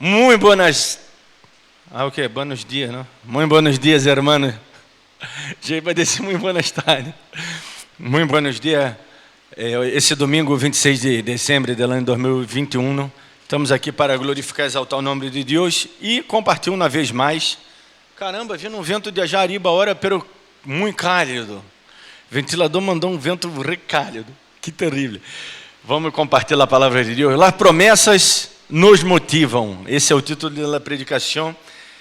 Muy buenas... Buenos dias, não? Muy buenos dias, hermano. Já vai descer muito buenas tardes. Muito buenos dias. Esse domingo, 26 de dezembro do ano 2021, estamos aqui para glorificar e exaltar o nome de Deus e compartilhar uma vez mais. Caramba, vindo um vento de Ajariba, hora, pero muito cálido. O ventilador mandou um vento recálido. Que terrível. Vamos compartilhar a palavra de Deus. As promessas nos motivam. Esse é o título da predicação.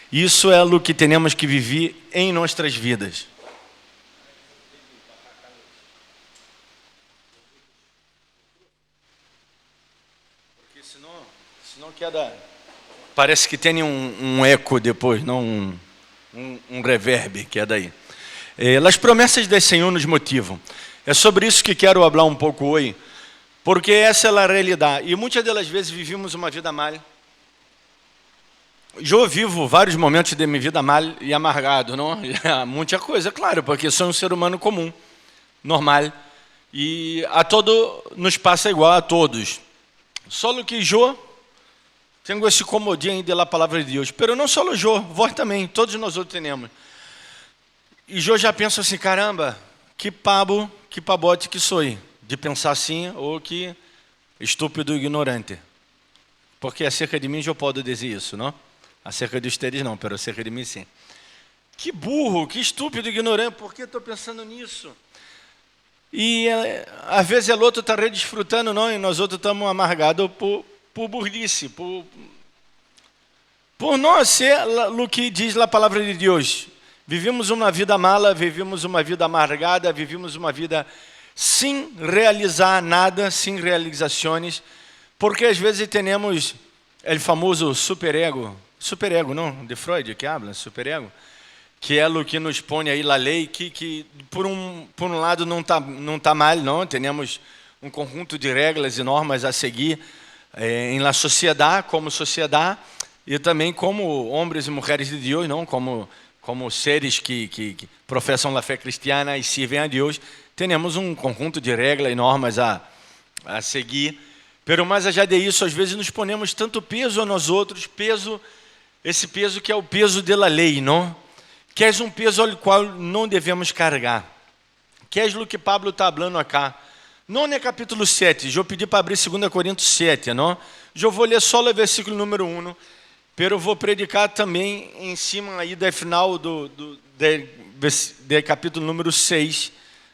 Isso é o que temos que viver em nossas vidas. Porque senão queda... Parece que tem um eco depois, não um reverb que é daí. As promessas do Senhor nos motivam. É sobre isso que quero falar um pouco hoje, porque essa é a realidade. E muitas das vezes vivemos uma vida mal. Eu vivo vários momentos de minha vida mal e amargado, não? Muita coisa, claro, porque sou um ser humano comum, normal. E a todo nos passa igual a todos. Só que eu tenho esse comodinho de la palavra de Deus. Pero não só eu, vós também, todos nós outros temos. E eu já penso assim, caramba, que pabote que sou, de pensar assim, ou que estúpido ignorante. Porque acerca de mim eu posso dizer isso, não? Acerca de vocês não, mas acerca de mim sim. Que burro, que estúpido ignorante, por que estou pensando nisso? E às vezes o outro está desfrutando, não? E nós outros estamos amargados por burrice, por não ser o que diz a palavra de Deus. Vivemos uma vida mala, vivemos uma vida amargada, vivemos uma vida sem realizar nada, sem realizações, porque às vezes temos o famoso superego, não, de Freud que habla, superego, que é o que nos põe aí a lei, que por um lado não tá mal, não, temos um conjunto de regras e normas a seguir em la sociedade, e também como homens e mulheres de Deus, não, como seres que professam a fé cristiana e servem a Deus, temos um conjunto de regras e normas a seguir. Pero mais allá de isso, às vezes nos ponemos tanto peso a nós outros, esse peso que é o peso da lei, não? Que é um peso ao qual não devemos carregar. Que é o que Pablo está falando aqui. Não no capítulo 7, eu pedi para abrir 2 Coríntios 7, não? Eu vou ler só o versículo número 1, pero vou predicar também em cima aí do final do capítulo número 6,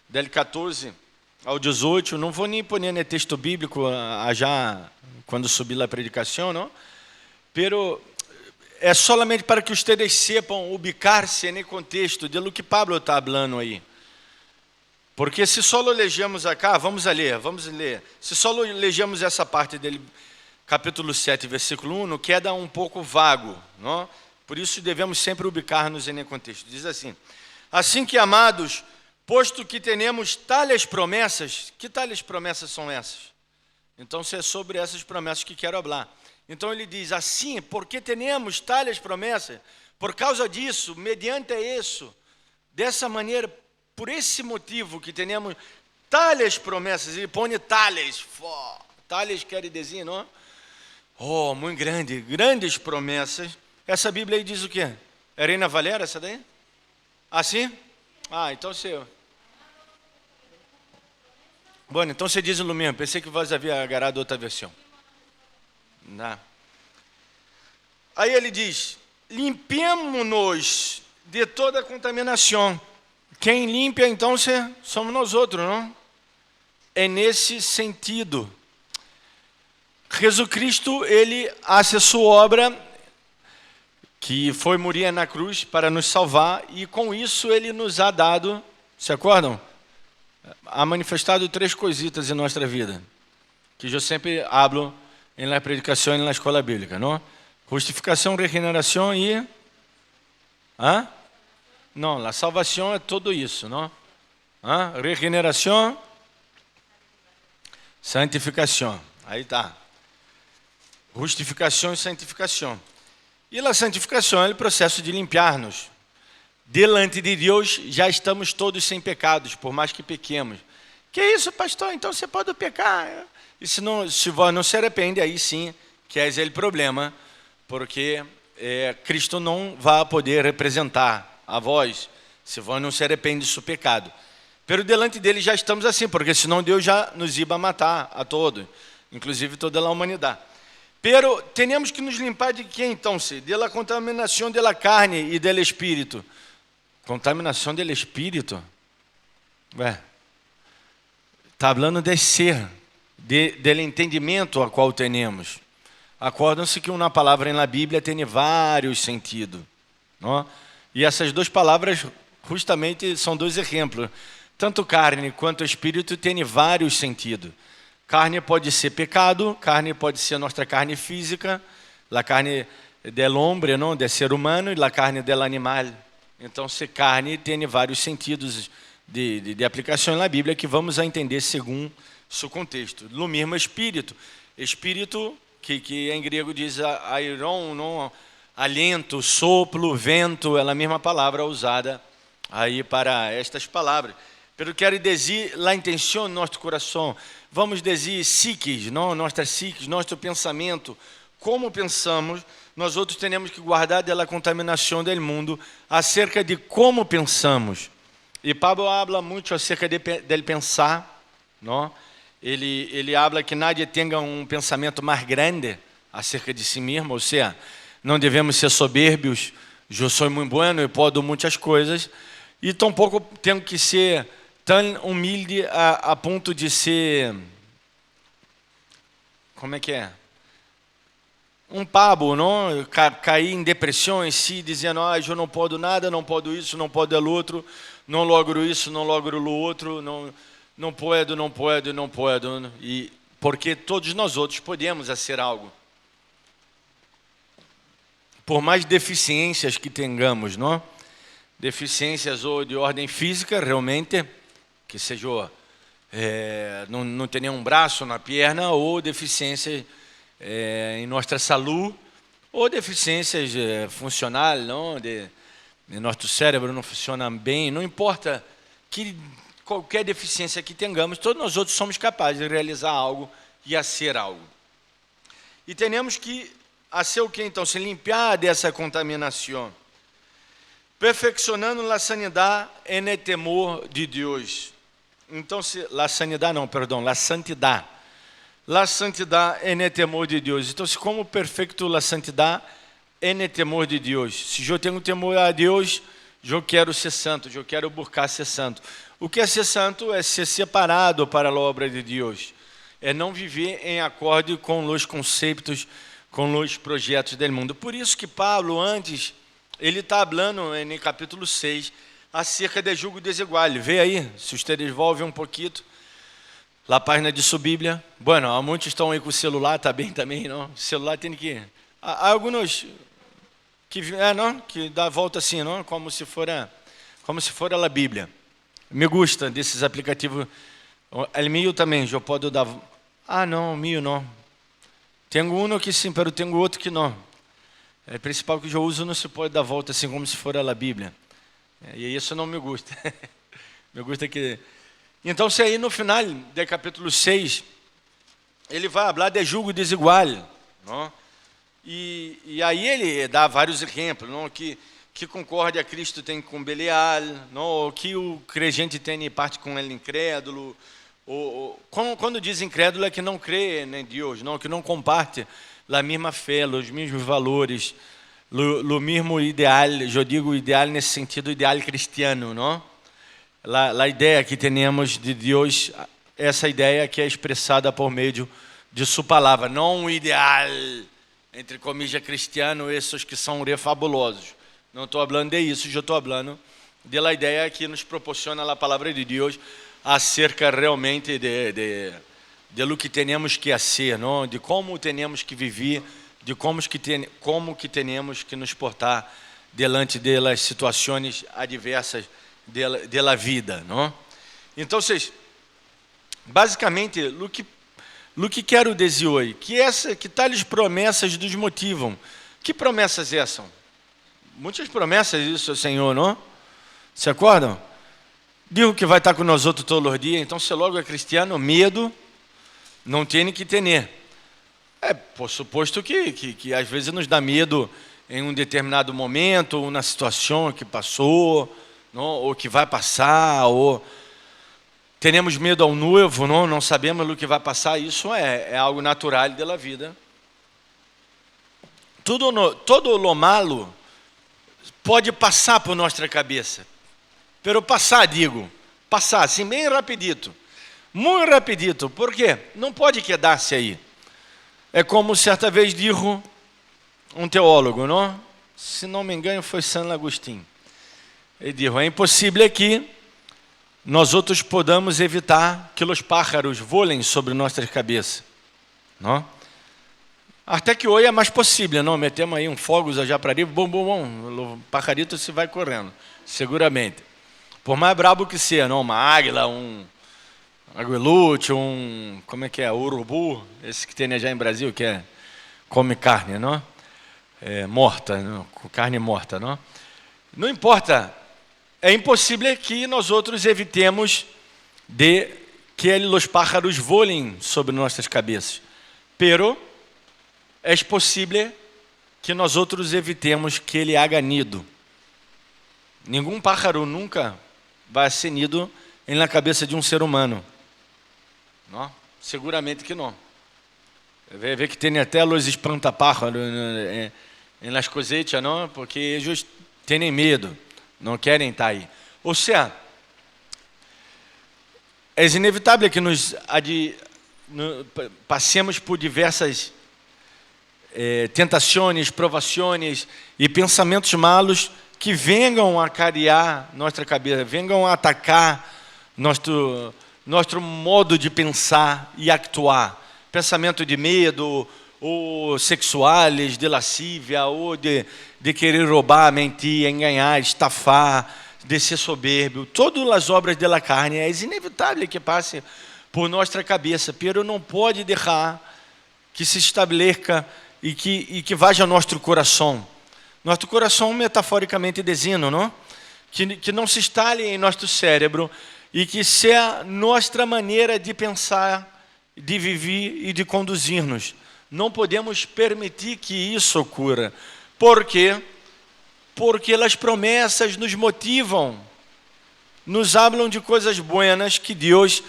del 14 ao 18. Não vou nem pôr no texto bíblico já quando subir a predicação, não? Pero é solamente para que vocês sepam ubicar-se no contexto de lo que Pablo está falando aí. Porque se só legemos acá, vamos ler. Se só legemos essa parte dele, capítulo 7, versículo 1, queda um pouco vago, não? Por isso devemos sempre ubicar-nos no contexto. Diz assim: assim que, amados, posto que tenemos tais promessas, que tais promessas são essas? Então, é sobre essas promessas que quero falar. Então, ele diz assim, porque temos tais promessas, por causa disso, mediante isso, dessa maneira, por esse motivo que temos tais promessas, ele põe tales quer dizer, não? Oh, muito grandes promessas. Essa Bíblia aí diz o quê? É Reina Valera essa daí? Assim? Então você... Bom, então você diz o mesmo. Pensei que você havia agarrado outra versão. Não. Aí ele diz, limpemos-nos de toda contaminação. Quem limpa, então, somos nós outros, não? É nesse sentido. Jesus Cristo, ele faz a sua obra, que foi morrer na cruz para nos salvar, e com isso ele nos ha dado, se acordam? Ha manifestado 3 coisitas em nossa vida, que eu sempre hablo na predicação e na escola bíblica, não? Justificação, regeneração e... Não, a salvação é tudo isso, não? Regeneração, santificação. Aí está. Justificação e santificação. E a santificação é o processo de limpar-nos. Delante de Deus já estamos todos sem pecados, por mais que pequemos. Que isso, pastor? Então você pode pecar. E se vós não se arrepende, aí sim, que é o problema. porque Cristo não vai poder representar a vós, se vós não se arrepende do seu pecado. Pero delante dele já estamos assim, porque senão Deus já nos ia matar a todos, inclusive toda a humanidade. Pero temos que nos limpar de quê então? De la contaminação de la carne e del espírito. Contaminação del espírito? Está falando de ser, del entendimento a qual temos. Acordam-se que uma palavra na Bíblia tem vários sentidos. Não? E essas duas palavras justamente são dois exemplos. Tanto carne quanto espírito têm vários sentidos. Carne pode ser pecado, carne pode ser nossa carne física, a carne del hombre, não, de ser humano, e a carne del animal. Então, se carne tem vários sentidos de aplicação na Bíblia que vamos a entender segundo seu contexto. No mesmo espírito. Espírito, que em grego diz airon, não, aliento, sopro, vento, é a mesma palavra usada aí para estas palavras. Pero quero dizer a intenção do nosso coração. Vamos dizer psiques, não? Nossas psiques, nosso pensamento, como pensamos, nós outros temos que guardar da contaminação do mundo acerca de como pensamos. E Pablo habla muito acerca dele pensar, não? Ele habla que nadie tenha um pensamento mais grande acerca de si mesmo, ou seja, não devemos ser soberbios, eu sou muito bueno e posso muitas coisas, e tampouco tenho que ser tão humilde a ponto de ser, como é que é? Um pabo, não? Cair em depressão em si, dizendo, eu não posso nada, não posso isso, não posso aquilo outro, não logro isso, não logro o outro, não puedo, não puedo, não puedo. E porque todos nós outros podemos fazer algo. Por mais deficiências que tenhamos, não? Deficiências ou de ordem física, realmente, que seja, não ter nenhum braço na perna, ou deficiência em nossa saúde, ou deficiências funcionais, não? De nosso cérebro não funciona bem, não importa que qualquer deficiência que tenhamos, todos nós outros somos capazes de realizar algo e a ser algo. E temos que ser o que então? Se limpar dessa contaminação, perfeccionando a sanidade en el temor de Deus. Então, a santidade, a santidade en el temor de Deus. Então, como perfeito a santidade en el temor de Deus? Se eu tenho temor a Deus, eu quero ser santo, eu quero buscar ser santo. O que é ser santo? É ser separado para a obra de Deus. É não viver em acorde com os conceitos, com os projetos do mundo. Por isso que Paulo, antes, ele está falando no capítulo 6, acerca de julgo desigual. Vê aí, se vocês volvem um pouquinho, a página de sua Bíblia. Bueno, muitos estão aí com o celular, está bem também, não? O celular tem que... Há alguns que dá a volta assim, não? Como se fora a Bíblia. Me gusta desses aplicativos. O meu também, eu posso dar... não, o meu não. Tenho um que sim, mas tenho outro que não. O principal que eu uso não se pode dar volta assim, como se for a Bíblia. E isso não me gusta. Me gusta que... Então, se aí no final do capítulo 6, ele vai falar de julgo desigual. Não? E aí ele dá vários exemplos, não? Que concorde a Cristo tem com Belial, não? Que o crente tem em parte com ele incrédulo. Quando diz incrédulo é que não crê em Deus, não? Que não comparte a mesma fé, os mesmos valores, o mesmo ideal. Eu digo ideal nesse sentido, ideal cristiano, não? A ideia que temos de Deus, essa ideia que é expressada por meio de sua palavra, não um ideal, entre comillas, cristiano, esses que são fabulosos. Não estou falando de isso, eu estou falando da ideia que nos proporciona a palavra de Deus acerca realmente de lo que temos que ser, não? De como temos que viver, de como que temos que nos portar diante das situações adversas da vida, não? Então, basicamente, o que quero dizer hoje, que tais promessas nos motivam. Que promessas essas? Muitas promessas isso, Senhor, não? Se acordam? Digo que vai estar com nós outros todos os dias, então se logo é cristiano, medo não tem que ter. Por suposto que às vezes nos dá medo em um determinado momento, ou na situação que passou, não? Ou que vai passar, ou teremos medo ao noivo, não sabemos o que vai passar. Isso é algo natural da vida. Todo lo malo pode passar por nossa cabeça. Pero passar, assim bem rapidito. Muito rapidito. Por quê? Não pode quedar-se aí. É como certa vez dijo um teólogo, não? Se não me engano, foi San Agustín. Ele disse: é impossível que nós outros podamos evitar que os pájaros voem sobre nossas cabeças, não? Até que hoje é mais possível, não? Metemos aí um fogo já para arriba, bom, o pajarito se vai correndo, seguramente. Por mais brabo que seja, não? Uma águila, um aguilute, como é que é? Urubu, esse que tem já em Brasil, que come carne, não? Morta, não? Carne morta, não? Não importa, é impossível que nós outros evitemos de que os pájaros voem sobre nossas cabeças. Pero é possível que nós outros evitemos que ele haga nido. Nenhum pájaro nunca vai ser nido na cabeça de um ser humano. Não? Seguramente que não. Vê que tem até os espanta-pájaros nas cosechas, não? Porque eles têm medo, não querem estar aí. Ou seja, é inevitável que passemos por diversas tentações, provações e pensamentos malos que venham a cariar nossa cabeça, venham a atacar nosso modo de pensar e actuar. Pensamento de medo, ou sexuais, de lascívia, ou de querer roubar, mentir, enganar, estafar, de ser soberbio. Todas as obras da carne é inevitável que passe por nossa cabeça, pero não pode deixar que se estabeleça e que vá ao nosso coração. Nosso coração, metaforicamente dizendo, não? Que não se instale em nosso cérebro e que seja nossa maneira de pensar, de viver e de conduzir-nos. Não podemos permitir que isso ocorra. Por quê? Porque as promessas nos motivam, nos falam de coisas buenas que Deus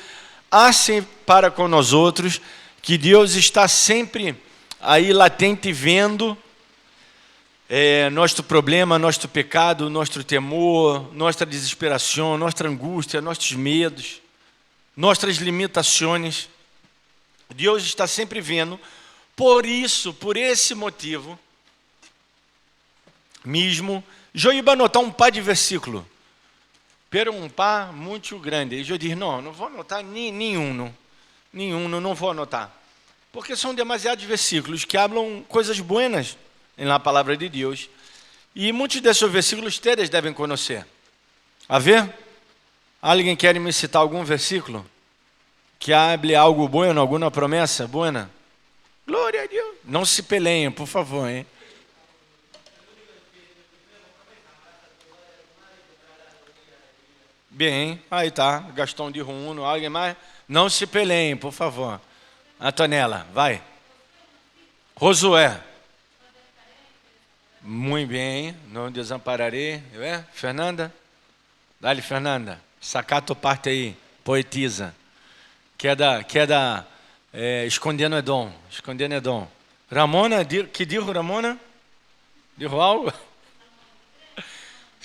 hace para com nós outros, que Deus está sempre aí latente vendo nosso problema, nosso pecado, nosso temor, nossa desesperação, nossa angústia, nossos medos, nossas limitações. Deus está sempre vendo. Por isso, por esse motivo mesmo, eu ia anotar um par de versículo, pero um par muito grande. E eu disse: não vou anotar nenhum, não vou anotar, porque são demasiados versículos que falam coisas buenas na palavra de Deus, e muitos desses versículos vocês devem conhecer. A ver? Alguém quer me citar algum versículo que hable algo bueno, alguma promessa buena? Glória a Deus. Não se peleiem, por favor, hein? Bem, aí tá, Gastão de Runo, alguém mais? Não se peleiem, por favor. Antonella, vai. Josué. Muito bem, não desampararei. Fernanda? Dá-lhe, Fernanda. Sacato parte aí, poetisa. Que é da Escondendo Edom. Escondendo Edom. Ramona, que dijo Ramona? Dijo algo?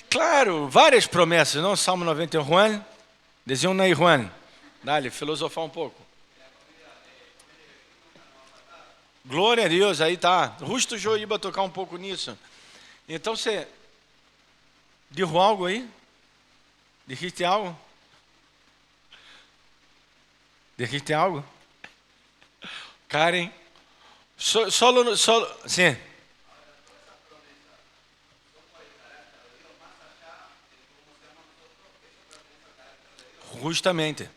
Claro, várias promessas, não? Salmo 91, Juan. Dizia um aí, Juan. Dá-lhe, filosofar um pouco. Glória a Deus, aí tá. Justo o Joíba tocar um pouco nisso. Então você dijo algo aí? Dijiste algo? Dijiste algo? Karen? Solo, sim. Justamente.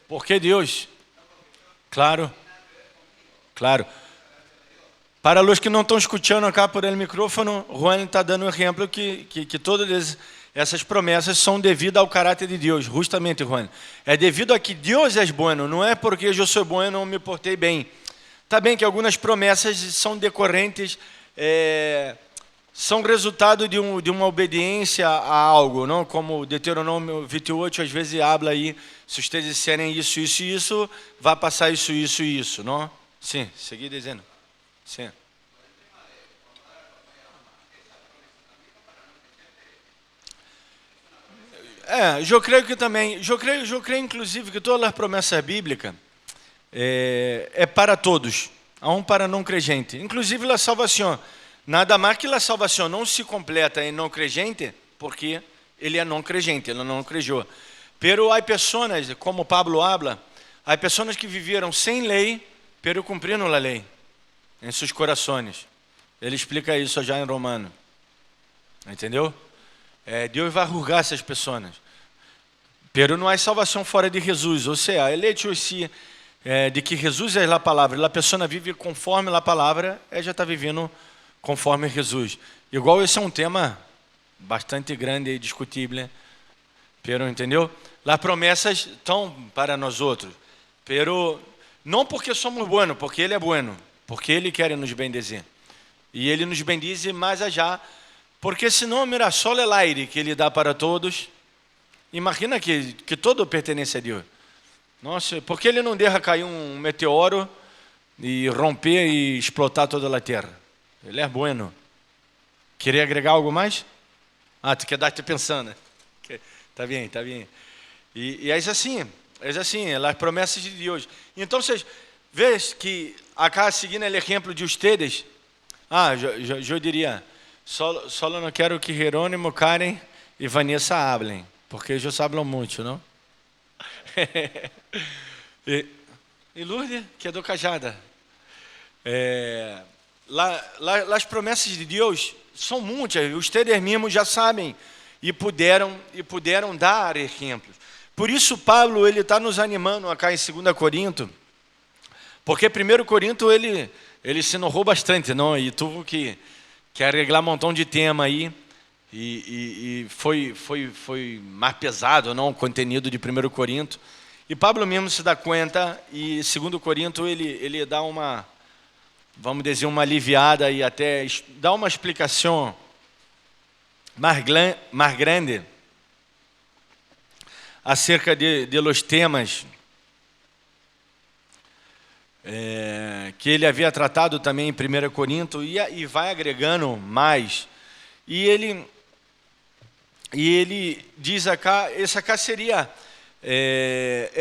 Porque Deus? Claro. Para os que não estão escutando acá por el micrófono, Juan está dando um exemplo que todos essas promessas são devido ao caráter de Deus, justamente, Juan. É devido a que Deus é bueno, não é porque eu sou bueno, não me portei bem. Tá bem que algumas promessas são decorrentes, são resultado de uma obediência a algo, não? Como Deuteronômio 28 às vezes habla aí, se vocês disserem isso, isso e isso, vai passar isso, isso e isso, não? Sim, segui dizendo. Sim. Eu creio que também, eu creio inclusive que todas as promessas bíblicas é para todos, aun para não crente, inclusive a salvação. Nada mais que a salvação não se completa em não crente, porque ele é não crente, ele não creyó. Pero há pessoas, como Pablo habla, há pessoas que viveram sem lei, pero cumpriram a lei em seus corações. Ele explica isso já em Romano. Entendeu? Deus vai julgar essas pessoas. Pero não há salvação fora de Jesus. Ou seja, ele disse de que Jesus é a palavra. A pessoa vive conforme a palavra, ela já está vivendo conforme Jesus. Igual esse é um tema bastante grande e discutível. Pero, entendeu? As promessas estão para nós outros. Pero não porque somos buenos, porque Ele é bueno. Porque Ele quer nos bendizer. E Ele nos bendize mais allá. Porque senão, mira, só o aire que Ele dá para todos. Imagina que todo pertence a Deus. Nossa, por que Ele não deixa cair um meteoro e romper e explotar toda a terra? Ele é bueno. Queria agregar algo mais? Tu quer dar te pensando. Tá bem, tá bem. E é assim, as promessas de Deus. Então, vocês veem que acá, seguindo o exemplo de ustedes, eu diria, só não quero que Jerônimo, Karen e Vanessa hablem, porque eles falam muito, não? e Lourdes, que é do Cajada. As promessas de Deus são muitas, os ustedes mesmos já sabem e puderam dar exemplos. Por isso Pablo ele está nos animando acá em 2 Corinto, porque 1 Corinto ele se enojou bastante, não? E teve que arreglar um montão de tema aí e foi mais pesado, não? O contenido de 1 Corinto. E Pablo mesmo se dá conta e 2 Corinto ele dá uma, vamos dizer, uma aliviada e até dá uma explicação mais grande acerca de los temas que ele havia tratado também em 1 Corinto e vai agregando mais. E ele diz acá, esse acá seria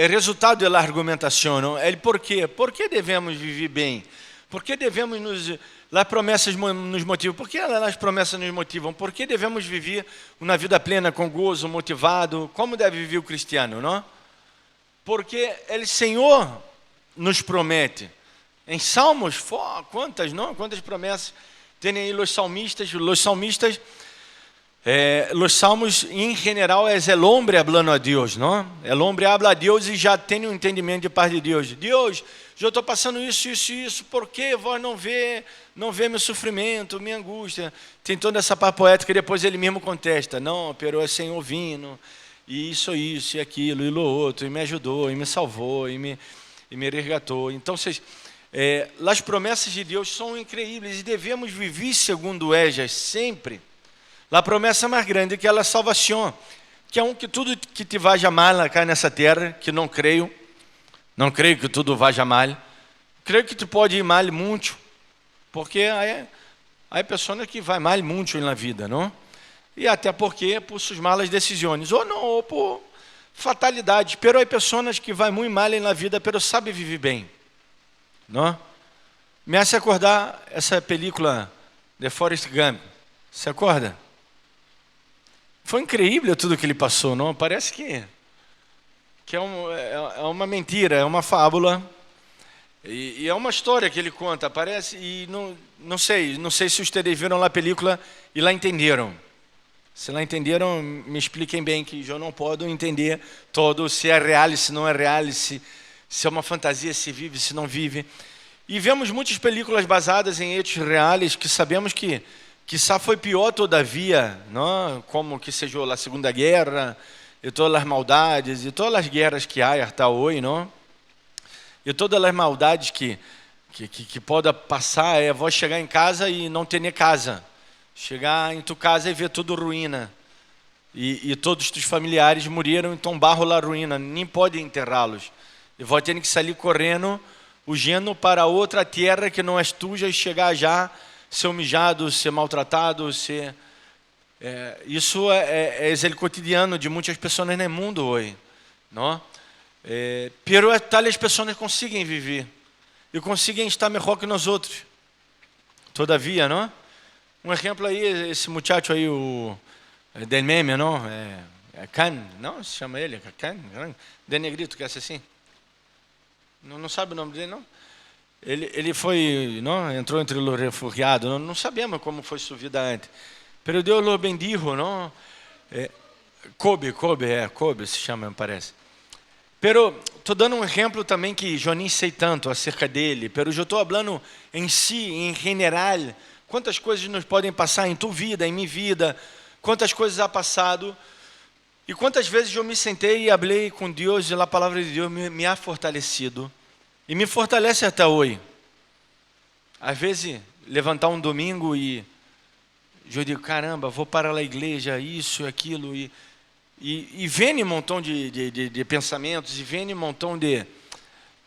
resultado da argumentação, não? Por quê? Por que devemos viver bem? Por que devemos as promessas nos motivam? Por que as promessas nos motivam? Por que devemos viver uma vida plena, com gozo, motivado? Como deve viver o cristiano, não? Porque o Senhor nos promete. Em Salmos, quantas promessas tem aí os salmistas? Os salmos, em geral, é o homem falando a Deus, não? O homem habla a Deus e já tem um entendimento de parte de Deus. Deus, eu estou passando isso, por que vós não vê meu sofrimento, minha angústia? Tem toda essa parte poética e depois ele mesmo contesta, não, pero é Senhor vindo, e isso e aquilo, e lo outro, e me ajudou, e me salvou, e me resgatou. Então, as promessas de Deus são incríveis e devemos viver segundo elas sempre. A promessa mais grande que é a salvação, que é que tudo que te vaja mal acá nessa terra, que não creio que tudo vaja mal, creio que tu pode ir mal muito, porque há pessoas que vai mal muito na vida, não? E até porque por suas malas decisões, ou por fatalidade, pero há pessoas que vai muito mal na vida, pero sabe viver bem, não? Me hace acordar essa película de Forrest Gump, se acorda? Foi incrível tudo que ele passou, não? Parece que é uma mentira, é uma fábula. E é uma história que ele conta, parece, e não sei se vocês viram a película e lá entenderam. Se lá entenderam, me expliquem bem, que eu não posso entender todo, se é real, se não é real, se é uma fantasia, se vive, se não vive. E vemos muitas películas baseadas em hechos reais, que sabemos que quizá foi pior todavia, não? Como que seja a Segunda Guerra, e todas as maldades, e todas as guerras que há até hoje, não? E todas as maldades que pode passar, vou chegar em casa e não ter nem casa. Chegar em tua casa e ver tudo ruína. E todos os teus familiares morreram, então barro lá ruína, nem pode enterrá-los. E vou ter que sair correndo, fugindo para outra terra que não és tuja e chegar já, ser humilhado, ser maltratado, ser... isso é o cotidiano de muitas pessoas no mundo hoje, não? Pero tais pessoas conseguem viver e conseguem estar melhor que nós outros. Todavia, não? Um exemplo aí, esse muchacho aí, o del meme, não? Khan, não? Se chama ele, Khan? De negrito, que é assim? Não sabe o nome dele, não? Ele foi, não? Entrou entre os refugiados, não sabemos como foi sua vida antes. Pero Deus lo bendijo, não? Kobe se chama, me parece. Pero estou dando um exemplo também que eu nem sei tanto acerca dele, pero eu estou falando em si, em general, quantas coisas nos podem passar em tua vida, em minha vida, quantas coisas ha passado, e quantas vezes eu me sentei e falei com Deus, e a palavra de Deus me ha fortalecido, e me fortalece até hoje. Às vezes, levantar um domingo e eu digo, caramba, vou para a igreja, isso, aquilo, e vem um montão de pensamentos, e vem um montão de,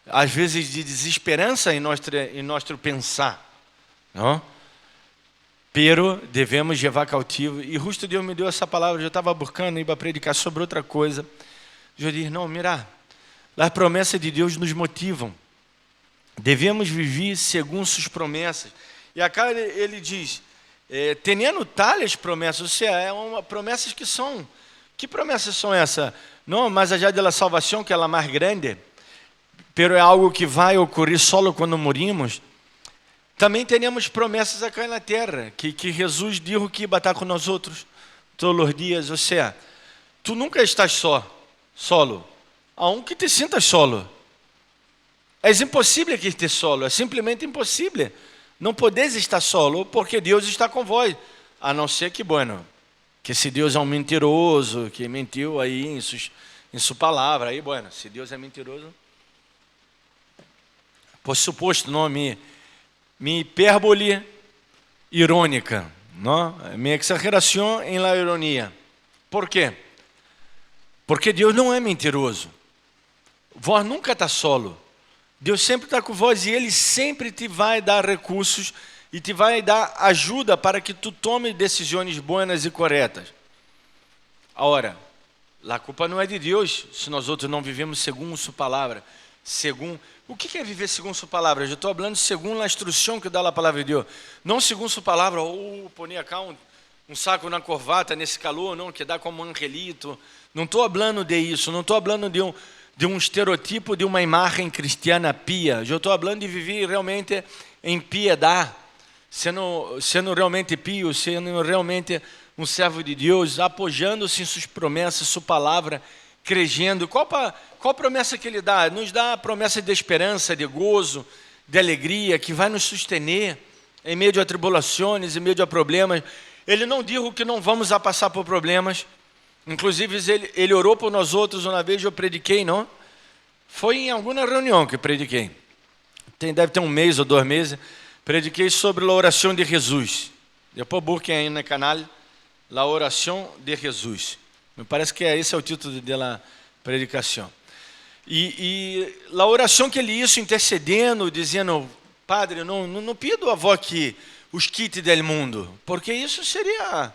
às vezes, de desesperança em nosso pensar, não? Pero devemos levar cautivo, e justo Deus me deu essa palavra, eu estava buscando para predicar sobre outra coisa, eu disse, não, mira, as promessas de Deus nos motivam, devemos viver segundo suas promessas, e acá ele diz, tendo tais promessas, ou seja, promessas que promessas são essas? Não, mais allá da salvação, que é a mais grande, pero é algo que vai ocorrer só quando morimos. Também temos promessas aqui na terra, que Jesus disse que ia estar com nós outros todos os dias. Ou seja, tu nunca estás solo. Aunque te sintas solo. É impossível que esteja solo, é simplesmente impossível. Não podes estar solo, porque Deus está com vós. A não ser que, que se Deus é um mentiroso, que mentiu aí em sua palavra, aí, se Deus é mentiroso, por suposto, não, minha hipérbole irônica, não? Minha exageração em la ironia. Por quê? Porque Deus não é mentiroso. Vós nunca está solo. Deus sempre está com vós e Ele sempre te vai dar recursos e te vai dar ajuda para que tu tome decisões boas e corretas. Ora, a culpa não é de Deus se nós outros não vivemos segundo sua palavra. O que é viver segundo sua palavra? Eu estou falando segundo a instrução que dá a palavra de Deus. Não segundo sua palavra, pôr cá um saco na corvata nesse calor, não, que dá como um angelito. Não estou falando de isso, não estou falando de um estereotipo, de uma imagem cristiana pia. Eu estou falando de viver realmente em piedade, sendo realmente pio, sendo realmente um servo de Deus, apoiando-se em suas promessas, sua palavra, crendo. Qual promessa que Ele dá? Nos dá a promessa de esperança, de gozo, de alegria, que vai nos sustentar em meio a tribulações, em meio a problemas. Ele não disse que não vamos a passar por problemas. Inclusive, ele orou por nós outros. Uma vez eu prediquei, não? Foi em alguma reunião que prediquei. Deve ter 1 mês ou 2 meses. Prediquei sobre a oração de Jesus. Depois busquem aí no canal, a oração de Jesus. Me parece que esse é o título da predicação. E a oração que ele hizo intercedendo, dizendo, Padre, não pido a vós que os quite do mundo, porque isso seria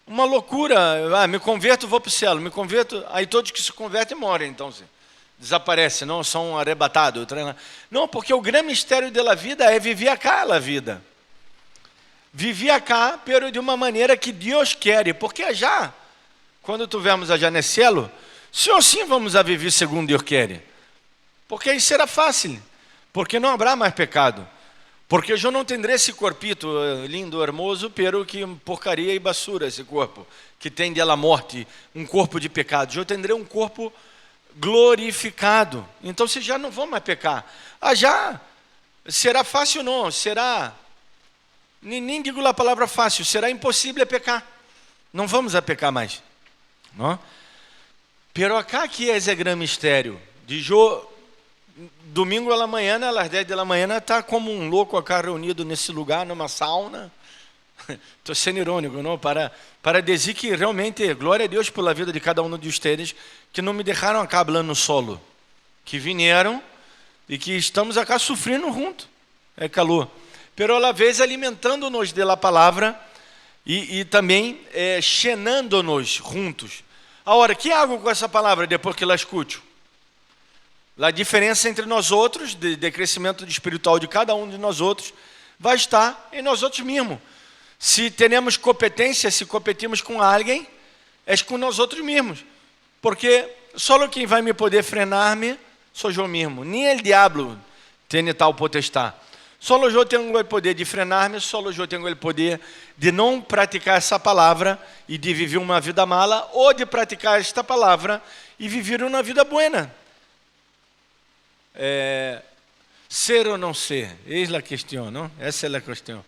uma loucura. Me converto, vou para o céu, me converto, aí todos que se convertem morrem, então desaparecem, não são arrebatados. Não, porque o grande mistério da vida é viver acá a vida. Viver acá, pero de uma maneira que Deus quer, porque já, quando tivermos já no céu, sim ou sim vamos a viver segundo Deus quer. Porque aí será fácil, porque não haverá mais pecado. Porque eu não terei esse corpito lindo, hermoso, pero que porcaria e basura esse corpo, que tem dela morte, um corpo de pecado. Eu terei um corpo glorificado. Então vocês já não vão mais pecar. Já será fácil não, será nem digo a palavra fácil, será impossível pecar. Não vamos a pecar mais. Não? Pero acá que é esse grande mistério. Domingo pela manhã, às 10 da manhã, está como um louco acá reunido nesse lugar, numa sauna. Estou sendo irônico, não? Para dizer que realmente, glória a Deus pela vida de cada um de vocês, que não me deixaram acá falando solo. Que vieram e que estamos acá sofrendo junto. É calor. Pero a la vez alimentando-nos da palavra e também llenando-nos juntos. Agora, que hago com essa palavra depois que la escuto? A diferença entre nós outros, de crescimento espiritual de cada um de nós outros, vai estar em nós outros mesmos. Se temos competência, se competimos com alguém, é com nós outros mesmos. Porque só quem vai me poder frenar-me sou eu mesmo. Nem o diabo tem tal potestade. Só eu tenho o poder de frenar-me, só eu tenho o poder de não praticar essa palavra e de viver uma vida mala, ou de praticar esta palavra e viver uma vida buena. Ser ou não ser? Eis a questão, não? Essa é a questão.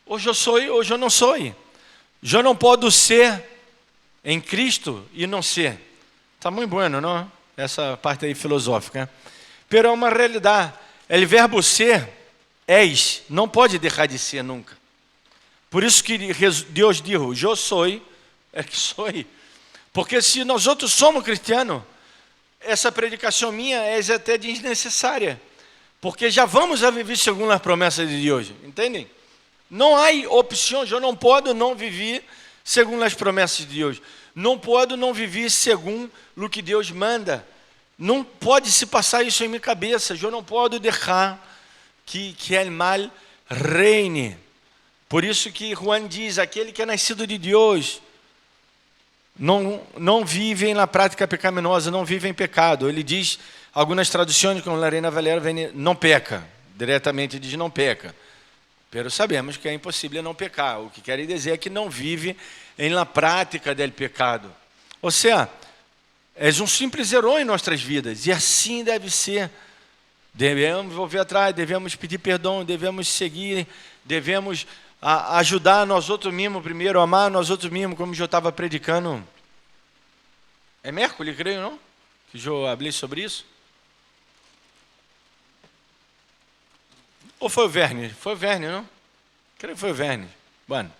Hoje eu sou, hoje eu não sou. Eu não posso ser em Cristo e não ser. Está muito bueno, não? Essa parte aí filosófica. Pero é uma realidade. O verbo ser, és, não pode deixar de ser nunca. Por isso que Deus disse, eu sou, é que sou. Porque se nós outros somos cristianos, essa predicação minha é até desnecessária. Porque já vamos a viver segundo as promessas de Deus, entendem? Não há opção, eu não posso não viver segundo as promessas de Deus. Não posso não viver segundo o que Deus manda. Não pode se passar isso em minha cabeça. Eu não posso deixar que o mal reine. Por isso que Juan diz, aquele que é nascido de Deus não vive na prática pecaminosa, não vive em pecado. Ele diz, algumas traduções, como a Reina Valera, não peca. Diretamente diz não peca. Pero sabemos que é impossível não pecar. O que quer dizer é que não vive na prática do pecado. Ou seja, és um simples herói em nossas vidas. E assim deve ser. Devemos volver atrás, devemos pedir perdão, devemos seguir, devemos ajudar nós outros mesmos primeiro, amar nós outros mesmos, como eu estava predicando. É miércoles, creio, não? Que eu falei sobre isso? Ou foi o Verne? Foi o Verne, não? Creio que foi o Verne. Bueno,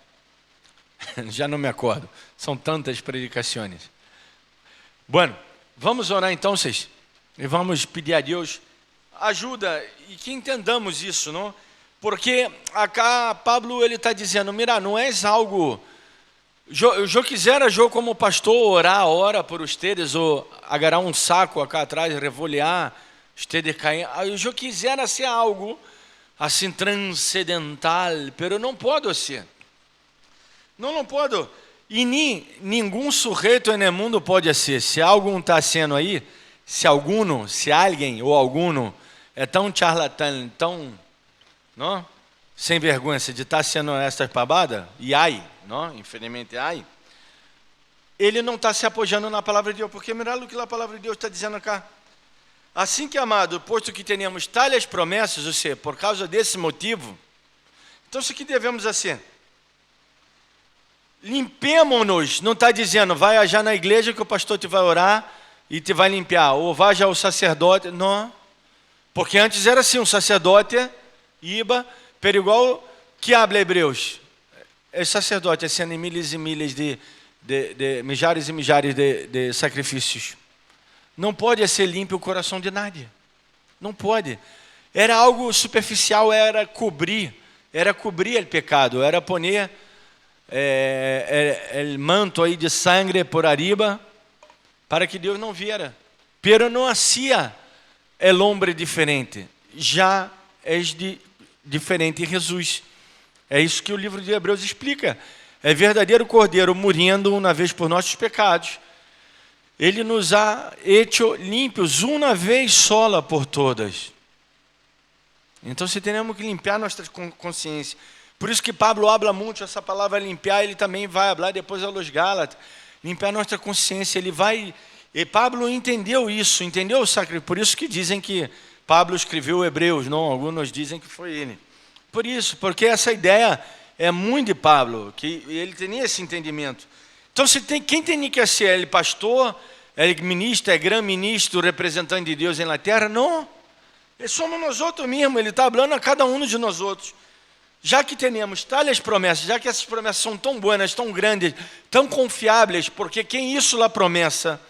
já não me acordo. São tantas predicações. Bueno, vamos orar então, vocês. E vamos pedir a Deus ajuda e que entendamos isso, não? Porque acá Pablo ele está dizendo, mira, não é algo... Eu quisera, eu como pastor, orar a hora por ustedes, ou agarrar um saco acá atrás, revolear, ustedes caem. Eu quisera ser algo assim transcendental, pero não posso ser. Não posso. E nenhum sujeito no mundo pode ser. Se algum está sendo aí, se alguém ou algum é tão charlatão, tão, não? Sem vergonha de estar sendo essas pabadas, e ai, não? Infelizmente ai, ele não está se apoiando na palavra de Deus, porque mira o que a palavra de Deus está dizendo cá. Assim que, amado, posto que tenhamos tais promessas, ou seja, por causa desse motivo, então o que devemos fazer? Limpemos-nos, não está dizendo, vai já na igreja que o pastor te vai orar e te vai limpar, ou vai já o sacerdote, não, porque antes era assim, um sacerdote iba, pero igual que habla Hebreus, o sacerdote sendo milhares e milhares de milhares e milhares de sacrifícios, não pode ser limpo o coração de nadie, não pode, era algo superficial, era cobrir o pecado, era poner o manto aí de sangue por arriba, para que Deus não viera. Pero não hacía el hombre diferente, já é diferente em Jesus. É isso que o livro de Hebreus explica. É verdadeiro Cordeiro morrendo uma vez por nossos pecados. Ele nos ha hecho limpios uma vez sola por todas. Então, se temos que limpar nossa consciência. Por isso que Pablo habla muito essa palavra limpar, ele também vai falar depois aos Gálatas. Limpar nossa consciência, ele vai... E Pablo entendeu isso, entendeu o sacrifício. Por isso que dizem que Pablo escreveu Hebreus, não? Alguns dizem que foi ele. Por isso, porque essa ideia é muito de Pablo, que ele tinha esse entendimento. Então, quem tem que ser? Ele pastor, ele ministro, é grão-ministro, representante de Deus na terra? Não. Somos nós outros mesmos, ele está falando a cada um de nós outros. Já que temos tais promessas, já que essas promessas são tão boas, tão grandes, tão confiáveis, porque quem isso lá promessa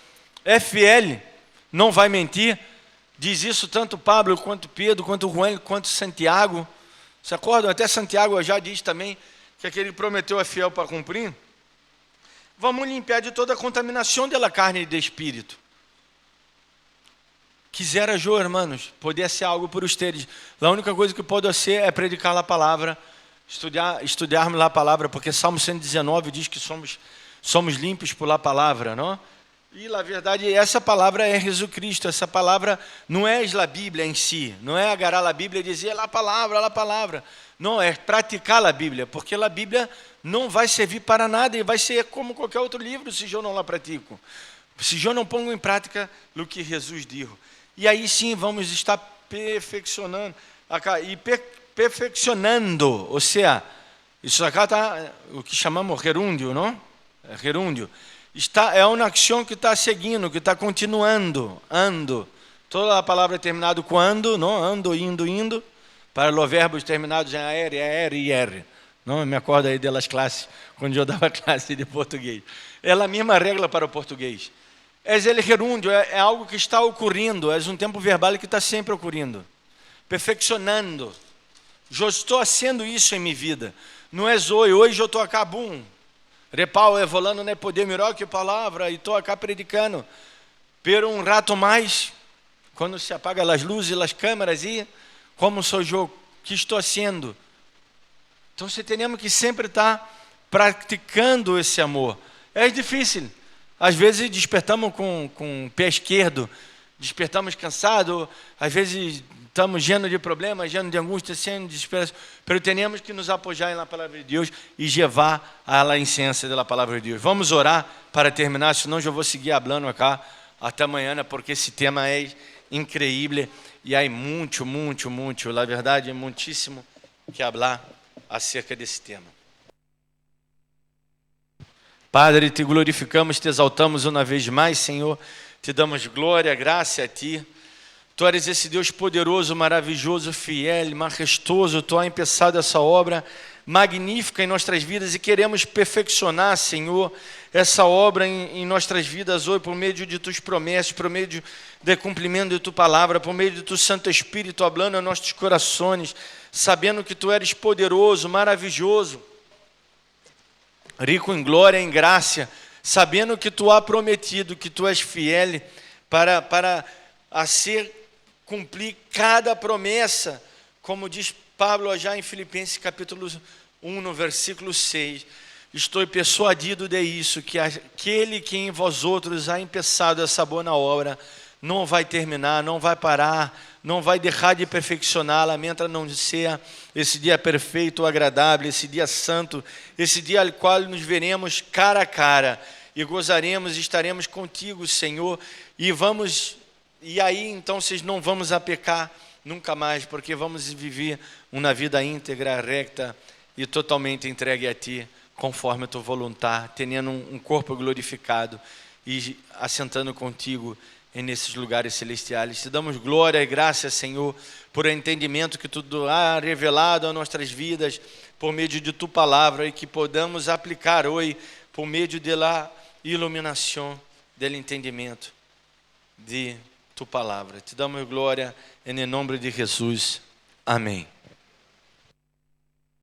é fiel, não vai mentir. Diz isso tanto Pablo, quanto Pedro, quanto Juan, quanto Santiago. Se acordam? Até Santiago já diz também que aquele que prometeu é fiel para cumprir. Vamos limpar de toda a contaminação da carne e do espírito. Quisera eu, irmãos, poder ser algo por vocês. A única coisa que pode ser é predicar a palavra, estudarmos a palavra, porque Salmo 119 diz que somos limpos por a palavra, não? E, na verdade, essa palavra é Jesus Cristo. Essa palavra não é a Bíblia em si, não é agarrar a Bíblia e dizer a palavra. Não, é praticar a Bíblia, porque a Bíblia não vai servir para nada e vai ser como qualquer outro livro se eu não la pratico. Se eu não pongo em prática o que Jesus disse. E aí sim vamos estar perfeccionando, ou seja, isso acá está o que chamamos gerúndio, não? Gerúndio. É uma ação que está seguindo, que está continuando, ando. Toda a palavra é terminada com ando, não? Ando, indo, para os verbos terminados em AR, ER e IR. Não me acordo aí delas classes, quando eu dava classe de português. É a mesma regra para o português. El gerúndio é algo que está ocorrendo, é um tempo verbal que está sempre ocorrendo, perfeccionando. Eu estou fazendo isso em minha vida. Não é hoje eu estou acá, bum. Repau, evolando, né? Poder melhor que palavra, e estou acá predicando. Pero um rato mais, quando se apagam as luzes, as câmeras, e como sou eu, que estou fazendo? Então, temos que sempre estar praticando esse amor. É difícil. Às vezes despertamos com o pé esquerdo, despertamos cansados, às vezes estamos llenos de problemas, llenos de angústia, sendo desesperados, mas temos que nos apoiar na palavra de Deus e levar a essência da palavra de Deus. Vamos orar para terminar, senão eu vou seguir falando acá até amanhã, porque esse tema é incrível e há muito, na verdade, é muitíssimo que falar acerca desse tema. Padre, te glorificamos, te exaltamos uma vez mais, Senhor, te damos glória, graça a Ti. Tu eres esse Deus poderoso, maravilhoso, fiel, majestoso. Tu has começado essa obra magnífica em nossas vidas e queremos perfeccionar, Senhor, essa obra em nossas vidas hoje por meio de Tuas promessas, por meio do cumprimento de Tua palavra, por meio de Tu Santo Espírito hablando em nossos corações, sabendo que Tu eres poderoso, maravilhoso, rico em glória, em graça, sabendo que Tu has prometido, que Tu és fiel para cumprir cada promessa, como diz Pablo já em Filipenses capítulo 1, no versículo 6. Estou persuadido de isso, que aquele que em vós outros ha começado essa boa obra, não vai terminar, não vai parar, não vai deixar de perfeccioná-la, mientras não seja esse dia perfeito, agradável, esse dia santo, esse dia ao qual nos veremos cara a cara e gozaremos e estaremos contigo, Senhor, e aí então vocês não vamos a pecar nunca mais, porque vamos viver uma vida íntegra, recta e totalmente entregue a Ti, conforme a Tua vontade, tendo um corpo glorificado e assentando contigo nesses lugares celestiais. Te damos glória e graça, Senhor, por entendimento que Tu há revelado a nossas vidas por meio de Tua palavra e que podamos aplicar hoje por meio da iluminação, do entendimento de Tua palavra. Te damos glória em nome de Jesus. Amém.